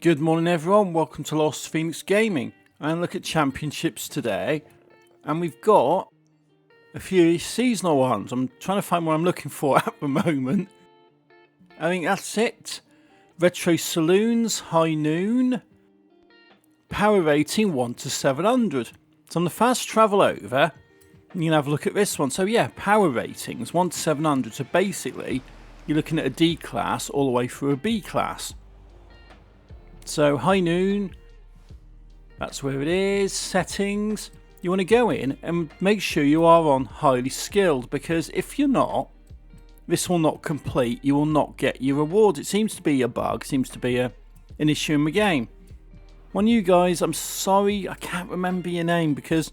Good morning everyone, welcome to Lost Phoenix Gaming. And look at championships today, and we've got a few seasonal ones. I'm trying to find what I'm looking for at the moment. I think that's it. Retro Saloons, High Noon, power rating 1 to 700. So on the fast travel over, you can have a look at this one. So yeah, power ratings 1 to 700. So basically, you're looking at a D class all the way through a B class. So High Noon, that's where it is. Settings, you want to go in and make sure you are on highly skilled, because if you're not, this will not complete. You will not get your reward. It seems to be a bug, seems to be an issue in the game. One of you guys, I'm sorry, I can't remember your name because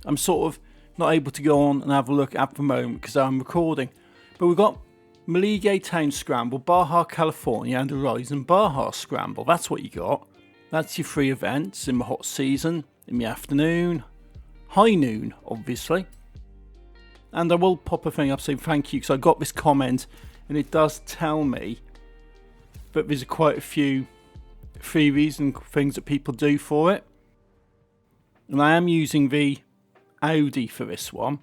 I'm sort of not able to go on and have a look at the moment because I'm recording. But we've got Mulege Town Scramble, Baja, California, and Horizon Baja Scramble. That's what you got. That's your free events in the hot season, in the afternoon, high noon, obviously. And I will pop a thing up saying thank you, because I got this comment and it does tell me that there's quite a few freebies and things that people do for it. And I am using the Audi for this one.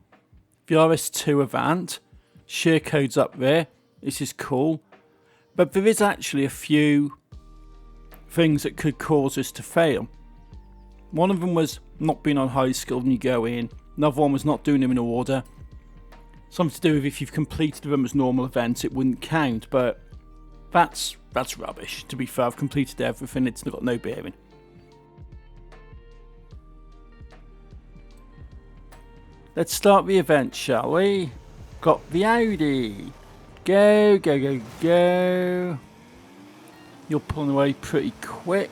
The RS2 Avant. Share codes up there. This is cool. But there is actually a few things that could cause us to fail. One of them was not being on high skill when you go in. Another one was not doing them in order. Something to do with if you've completed them as normal events, it wouldn't count. But that's rubbish. To be fair, I've completed everything. It's got no bearing. Let's start the event, shall we? Got the Audi. Go, go, go, go. You're pulling away pretty quick.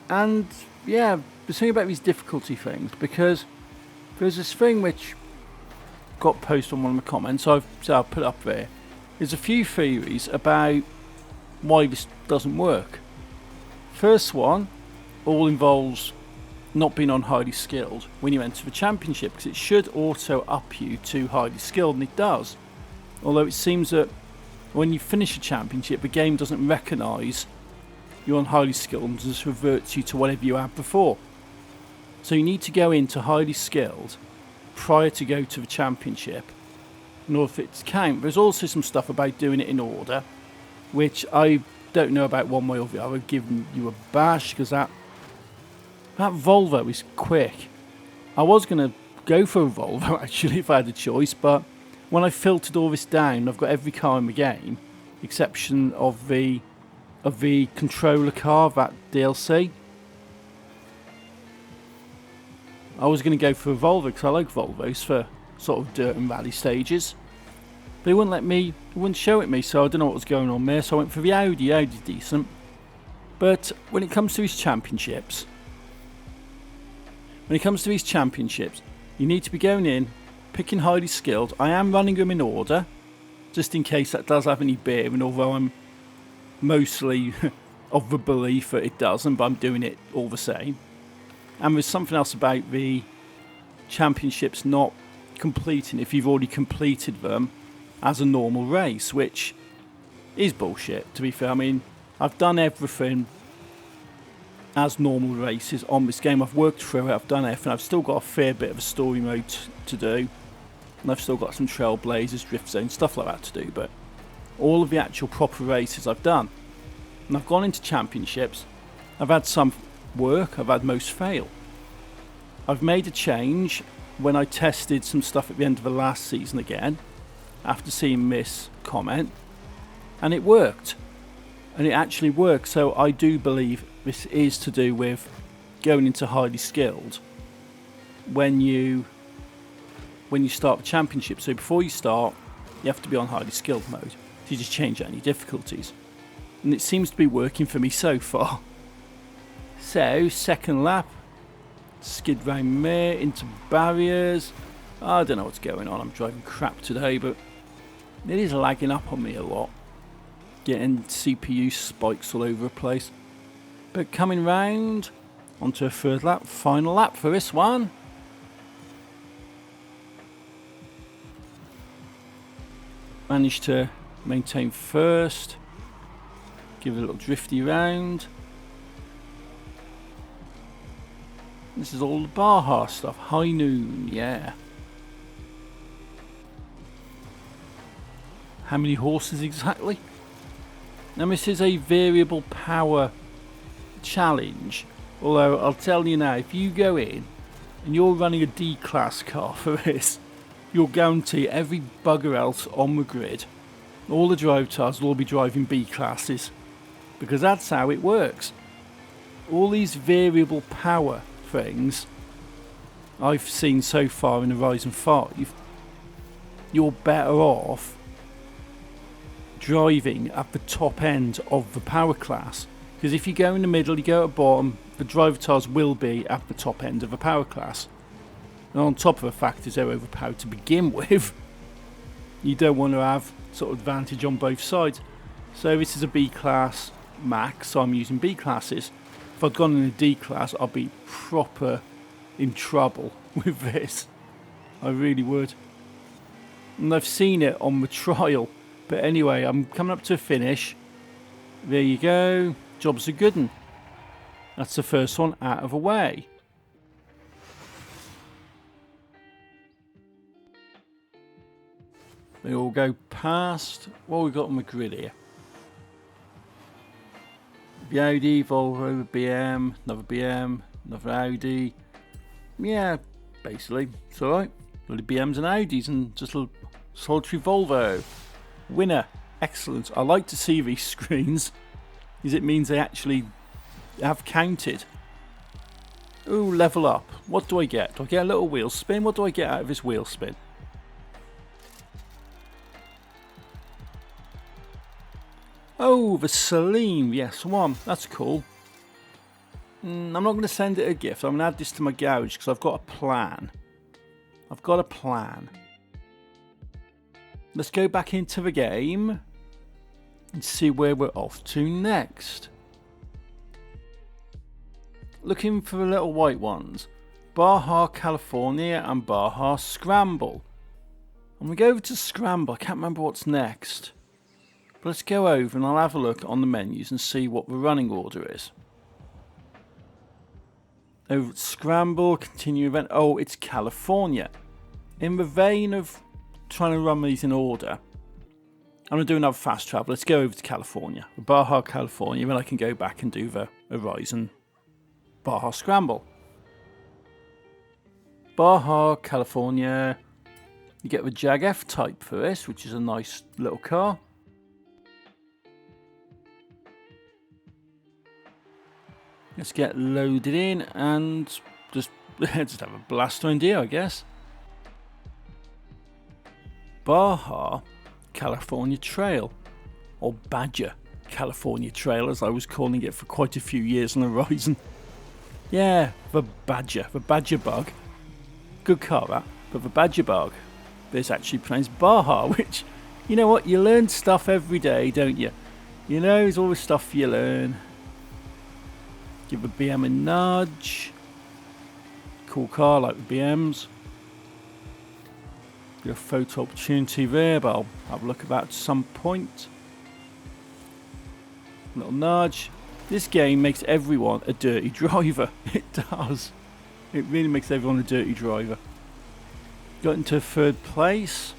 And yeah, there's something about these difficulty things, because there's this thing which got posted on one of the comments, so I'll put it up there. There's a few theories about why this doesn't work. First one all involves not being on highly skilled when you enter the championship, because it should auto up you to highly skilled, and it does. Although it seems that when you finish a championship, the game doesn't recognise you're on highly skilled and just reverts you to whatever you had before. So you need to go into highly skilled prior to go to the championship in order for it to count. There's also some stuff about doing it in order, which I don't know about one way or the other. Giving you a bash, because that Volvo is quick. I was going to go for a Volvo actually if I had a choice, but when I filtered all this down, I've got every car in the game, exception of the controller car, that DLC. I was going to go for a Volvo because I like Volvos for sort of dirt and rally stages. But it wouldn't let me, it wouldn't show it me, so I don't know what was going on there, so I went for the Audi. Audi's decent. But when it comes to these championships, you need to be going in, picking highly skilled. I am running them in order, just in case that does have any bearing, although I'm mostly of the belief that it doesn't, but I'm doing it all the same. And there's something else about the championships not completing if you've already completed them as a normal race, which is bullshit, to be fair. I mean, I've done everything as normal races on this game. I've worked through it, I've done everything. I've still got a fair bit of a story mode to do, and I've still got some trailblazers, drift zone, stuff like that to do, but all of the actual proper races I've done. And I've gone into championships. I've had some work, I've had most fail. I've made a change when I tested some stuff at the end of the last season again, after seeing this comment, and it worked. And it actually works, so I do believe this is to do with going into highly skilled when you start the championship. So before you start, you have to be on highly skilled mode. So you just change any difficulties. And it seems to be working for me so far. So, second lap, skid round there, into barriers. I don't know what's going on, I'm driving crap today, but it is lagging up on me a lot. Getting CPU spikes all over the place. But coming round onto a third lap, final lap for this one. Managed to maintain first. Give it a little drifty round. This is all the Baja stuff. High noon, yeah. How many horses exactly? Now this is a variable power challenge. Although I'll tell you now, if you go in and you're running a D-class car for this, you'll guarantee every bugger else on the grid, all the drive cars will all be driving B-classes. Because that's how it works. All these variable power things I've seen so far in Horizon 5, you're better off driving at the top end of the power class. Because if you go in the middle, you go at the bottom, the drive cars will be at the top end of the power class. And on top of the fact is they're overpowered to begin with, you don't want to have sort of advantage on both sides. So this is a B class max, so I'm using B classes. If I'd gone in a D class, I'd be proper in trouble with this. I really would. And I've seen it on the trial. But anyway, I'm coming up to a finish. There you go. Job's a good one. That's the first one out of the way. They all go past. What have we got on the grid here? The Audi, Volvo, BM, another BM, another Audi. Yeah, basically, it's alright. Little BMs and Audis and just a little solitary Volvo. Winner. Excellent. I like to see these screens, because it means they actually have counted. Ooh, level up. What do I get? Do I get a little wheel spin? What do I get out of this wheel spin? Oh, the Saloon, yes, one. That's cool. I'm not going to send it a gift. I'm going to add this to my garage because I've got a plan. I've got a plan. Let's go back into the game and see where we're off to next. Looking for the little white ones. Baja, California and Baja, Scramble. I'm going to go over to Scramble. I can't remember what's next. But let's go over and I'll have a look on the menus and see what the running order is. Over at Scramble, continue event. Oh, it's California. In the vein of trying to run these in order, I'm going to do another fast travel. Let's go over to California. Baja, California, then I can go back and do the Horizon Baja Scramble. Baja, California. You get the Jag F type for this, which is a nice little car. Let's get loaded in and just have a blast around here, I guess. Baja California Trail, or Badger California Trail as I was calling it for quite a few years on Horizon. Yeah, the Badger bug. Good car that, but the Badger bug. This actually pronounced Baja, which, you know what, you learn stuff every day, don't you? You know, there's always stuff you learn. Give the BM a nudge. Cool car, like the BMs. Get a photo opportunity there, but I'll have a look at that at some point. Little nudge. This game makes everyone a dirty driver. It does. It really makes everyone a dirty driver. Got into third place.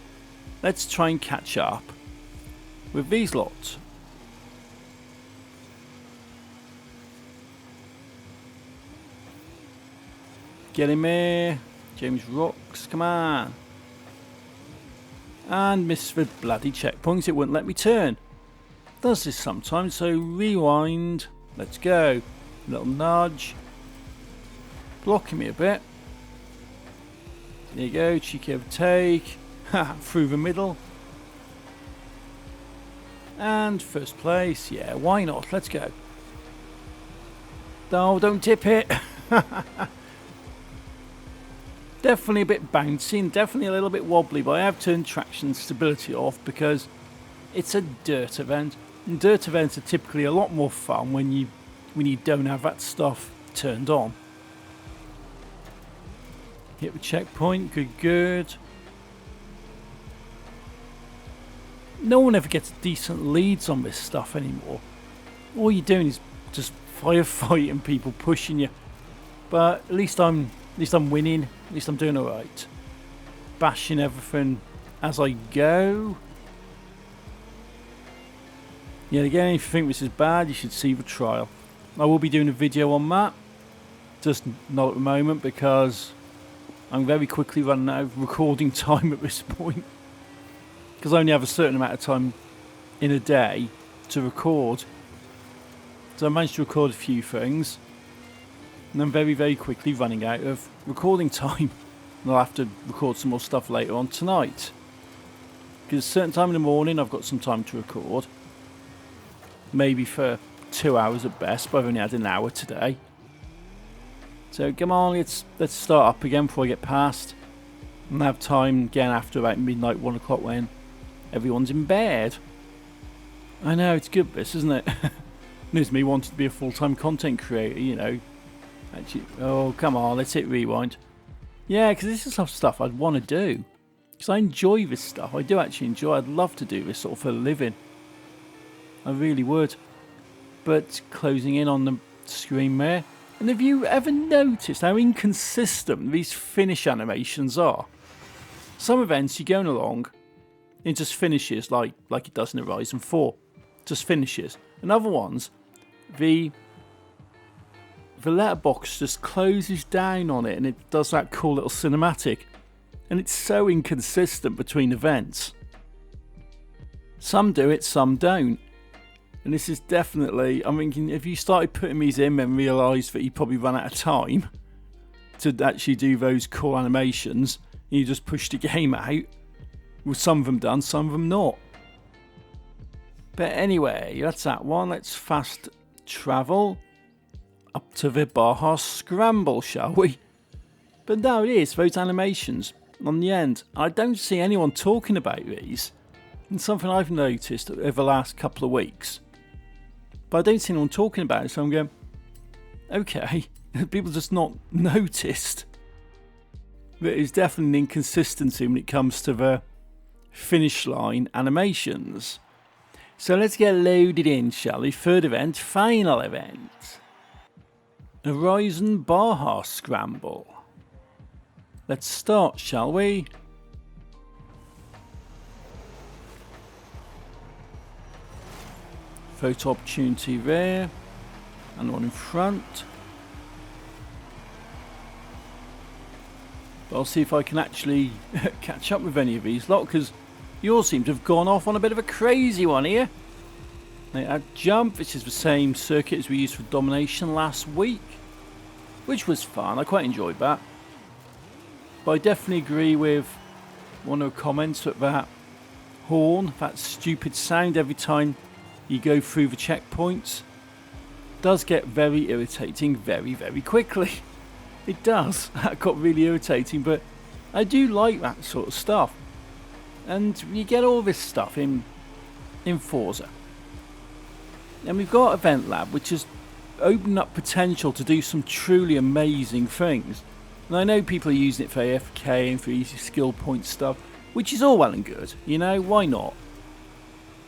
Let's try and catch up with these lots. Get him here. James Rocks, come on. And missed the bloody checkpoints. It wouldn't let me turn. Does this sometimes, so rewind. Let's go. Little nudge. Blocking me a bit. There you go, cheeky overtake. Through the middle. And first place. Yeah, why not? Let's go. No, don't tip it. Definitely a bit bouncy and definitely a little bit wobbly, but I have turned traction stability off because it's a dirt event. And dirt events are typically a lot more fun when you don't have that stuff turned on. Hit the checkpoint, good. No one ever gets decent leads on this stuff anymore. all you're doing is just firefighting people pushing you. But at least I'm winning. At least I'm doing all right. Bashing everything as I go. Yeah, again, if you think this is bad, you should see the trial. I will be doing a video on that. Just not at the moment because I'm very quickly running out of recording time at this point. Because I only have a certain amount of time in a day to record. So I managed to record a few things. And I'm very, very quickly running out of recording time. And I'll have to record some more stuff later on tonight. Because a certain time in the morning I've got some time to record. Maybe for 2 hours at best, but I've only had an hour today. So come on, let's start up again before I get past. And have time again after about midnight, 1 o'clock when everyone's in bed. I know, it's good this, isn't it? There's me wanting to be a full-time content creator, you know. Actually, oh, come on, let's hit rewind. Yeah, because this is stuff I'd want to do. Because I enjoy this stuff. I do actually enjoy. I'd love to do this sort of for a living. I really would. But closing in on the screen there. And have you ever noticed how inconsistent these finish animations are? Some events you're going along, it just finishes like it does in Horizon 4. Just finishes. And other ones, the letterbox just closes down on it and it does that cool little cinematic. And it's so inconsistent between events. Some do it, some don't. And this is definitely, I'm thinking, if you started putting these in and realised that you probably run out of time to actually do those cool animations, and you just push the game out, with some of them done, some of them not. But anyway, that's that one. Let's fast travel up to the Baja Scramble, shall we? But now it is, those animations on the end. I don't see anyone talking about these. And something I've noticed over the last couple of weeks. But I don't see anyone talking about it, so I'm going, okay, people just not noticed. There is definitely an inconsistency when it comes to the finish line animations. So let's get loaded in, shall we? Third event, final event. Horizon Baja Scramble. Let's start, shall we? Photo opportunity there, and one in front. But I'll see if I can actually catch up with any of these lot, because you all seem to have gone off on a bit of a crazy one here. They had Jump, which is the same circuit as we used for Domination last week, which was fun. I quite enjoyed that. But I definitely agree with one of the comments that horn, that stupid sound every time you go through the checkpoints, does get very irritating very, very quickly. It does. That got really irritating, but I do like that sort of stuff. And you get all this stuff in Forza. And we've got Event Lab, which has opened up potential to do some truly amazing things. And I know people are using it for AFK and for easy skill point stuff, which is all well and good, you know, why not?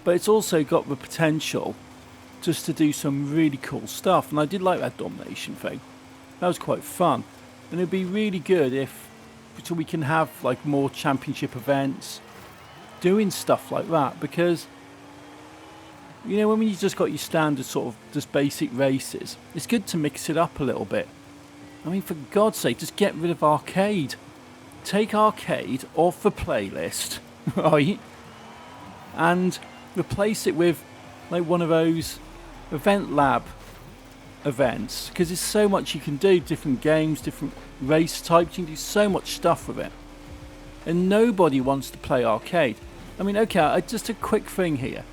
But it's also got the potential just to do some really cool stuff. And I did like that Domination thing. That was quite fun. And it'd be really good if, so we can have like more championship events doing stuff like that. Because, you know, when you just got your standard sort of just basic races, it's good to mix it up a little bit. I mean, for God's sake, just get rid of arcade. Take arcade off the playlist, right? And replace it with like one of those Event Lab events, because there's so much you can do, different games, different race types, you can do so much stuff with it. And nobody wants to play arcade. I mean, okay, just a quick thing here.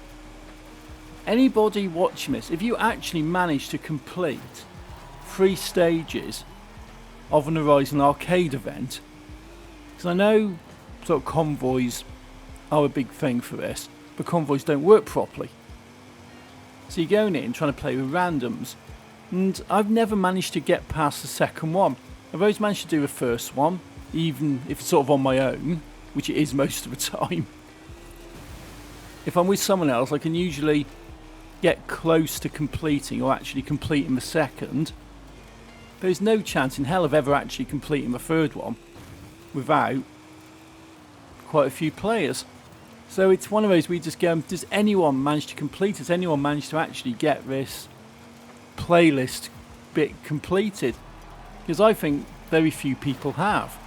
Anybody watching this, if you actually manage to complete 3 stages of an Horizon arcade event, because I know sort of convoys are a big thing for this, but convoys don't work properly. So you're going in trying to play with randoms, and I've never managed to get past the second one. I've always managed to do the first one, even if it's sort of on my own, which it is most of the time. If I'm with someone else, I can usually get close to completing or actually completing the second, there's no chance in hell of ever actually completing the third one without quite a few players. So it's one of those we just go, does anyone manage to complete it? Does anyone manage to actually get this playlist bit completed? Because I think very few people have.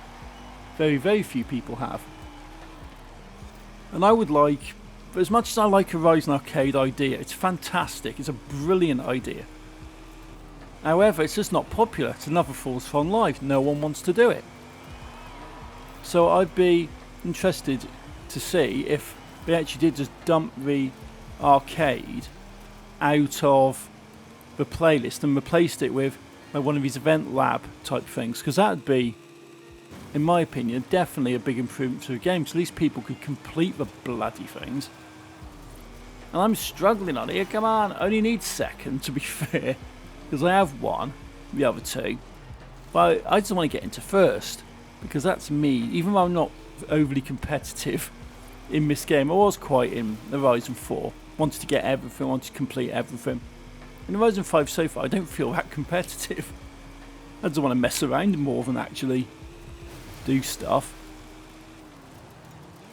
Very, very few people have. And I would like, as much as I like a Rise Arcade idea, it's fantastic, it's a brilliant idea. However, it's just not popular. It's another Forza Fun Live. No one wants to do it. So I'd be interested to see if they actually did just dump the arcade out of the playlist and replaced it with like one of these event lab type things, because that would be, in my opinion, definitely a big improvement to the game, so at least people could complete the bloody things. And I'm struggling on here, come on, I only need second to be fair, because I have won the other two, but I just want to get into first, because that's me. Even though I'm not overly competitive in this game, I was quite in Horizon 4, wanted to get everything, wanted to complete everything. In Horizon 5 so far, I don't feel that competitive. I just want to mess around more than actually do stuff.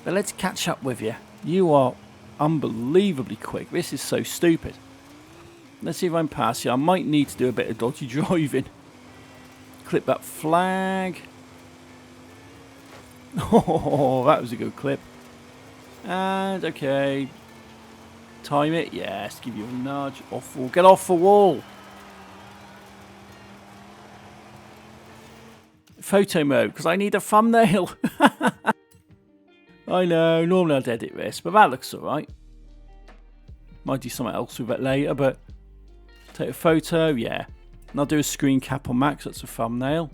But let's catch up with you. You are unbelievably quick. This is so stupid. Let's see if I'm past you. I might need to do a bit of dodgy driving. Clip that flag. Oh, that was a good clip. And okay. Time it. Yes, give you a nudge. Off wall. Get off the wall. Photo mode, because I need a thumbnail. I know, normally I'd edit this, but that looks alright. Might do something else with it later, but take a photo, yeah. And I'll do a screen cap on Max, that's a thumbnail.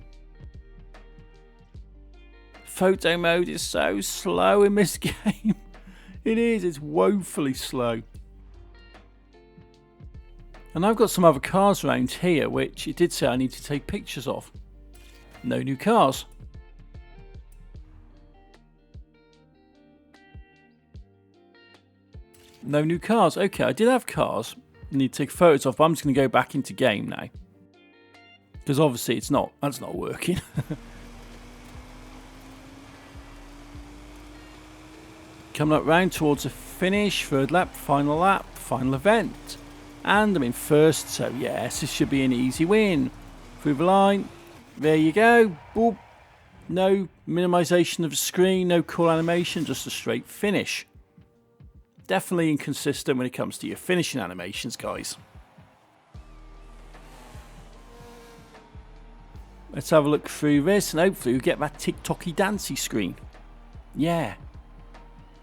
Photo mode is so slow in this game. It is, it's woefully slow. And I've got some other cars around here, which it did say I need to take pictures of. No new cars. No new cars. Okay, I did have cars I need to take photos of, but I'm just going to go back into game now. Because obviously that's not working. Coming up round towards a finish, third lap, final event. And I'm in first, so yes, this should be an easy win. Through the line, there you go. Boop. No minimization of the screen, no cool animation, just a straight finish. Definitely inconsistent when it comes to your finishing animations, guys. Let's have a look through this and hopefully we'll get that TikToky dancey screen. Yeah.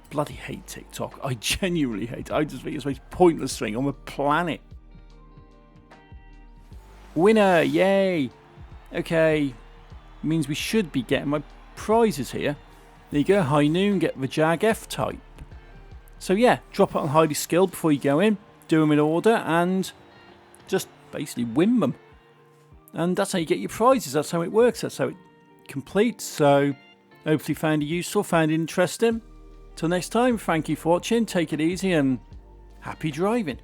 Bloody hate TikTok. I genuinely hate it. I just think it's the most pointless thing on the planet. Winner, yay. Okay. Means we should be getting my prizes here. There you go, high noon, get the Jag F type. So yeah, drop it on highly skilled before you go in, do them in order and just basically win them. And that's how you get your prizes, that's how it works, that's how it completes. So hopefully found it useful, found it interesting. Till next time, thank you for watching, take it easy and happy driving.